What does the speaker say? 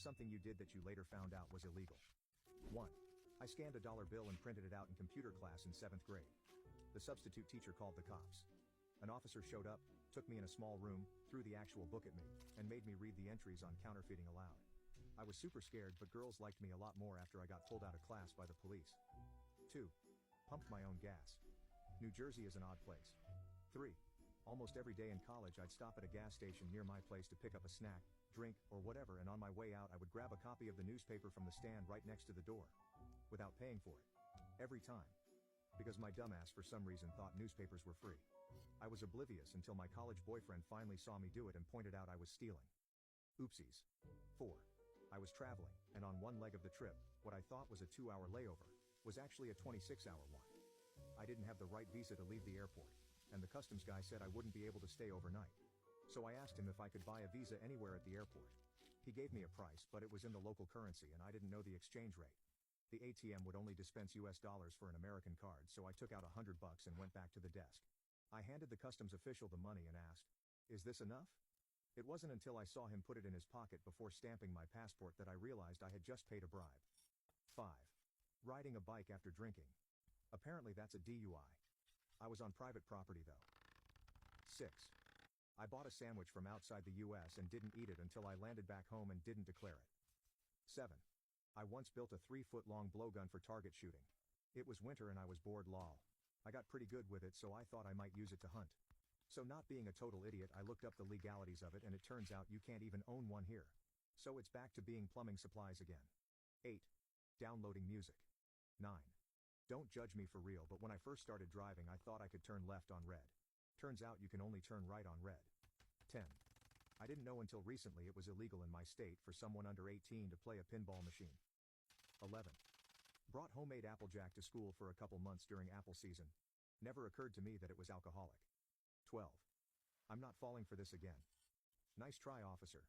something you did that you later found out was illegal? 1. I scanned a dollar bill and printed it out in computer class in 7th grade. The substitute teacher called the cops. An officer showed up, took me in a small room, threw the actual book at me, and made me read the entries on counterfeiting aloud. I was super scared, but girls liked me a lot more after I got pulled out of class by the police. 2. Pumped my own gas. New Jersey is an odd place. 3. Almost every day in college I'd stop at a gas station near my place to pick up a snack, drink, or whatever, and on my way out I would grab a copy of the newspaper from the stand right next to the door. Without paying for it. Every time. Because my dumbass for some reason thought newspapers were free. I was oblivious until my college boyfriend finally saw me do it and pointed out I was stealing. Oopsies. 4. I was traveling, and on one leg of the trip, what I thought was a 2-hour layover, was actually a 26-hour one. I didn't have the right visa to leave the airport, and the customs guy said I wouldn't be able to stay overnight. So I asked him if I could buy a visa anywhere at the airport. He gave me a price, but it was in the local currency and I didn't know the exchange rate. The ATM would only dispense US dollars for an American card, so I took out $100 and went back to the desk. I handed the customs official the money and asked, "Is this enough?" It wasn't until I saw him put it in his pocket before stamping my passport that I realized I had just paid a bribe. 5. Riding a bike after drinking. Apparently that's a DUI. I was on private property though. 6. I bought a sandwich from outside the US and didn't eat it until I landed back home and didn't declare it. 7. I once built a 3-foot-long blowgun for target shooting. It was winter and I was bored lol. I got pretty good with it, so I thought I might use it to hunt. So not being a total idiot, I looked up the legalities of it and it turns out you can't even own one here. So it's back to being plumbing supplies again. 8. Downloading music. 9. Don't judge me for real, but when I first started driving I thought I could turn left on red. Turns out you can only turn right on red. 10. I didn't know until recently it was illegal in my state for someone under 18 to play a pinball machine. 11. Brought homemade Applejack to school for a couple months during apple season. Never occurred to me that it was alcoholic. 12. I'm not falling for this again. Nice try, officer.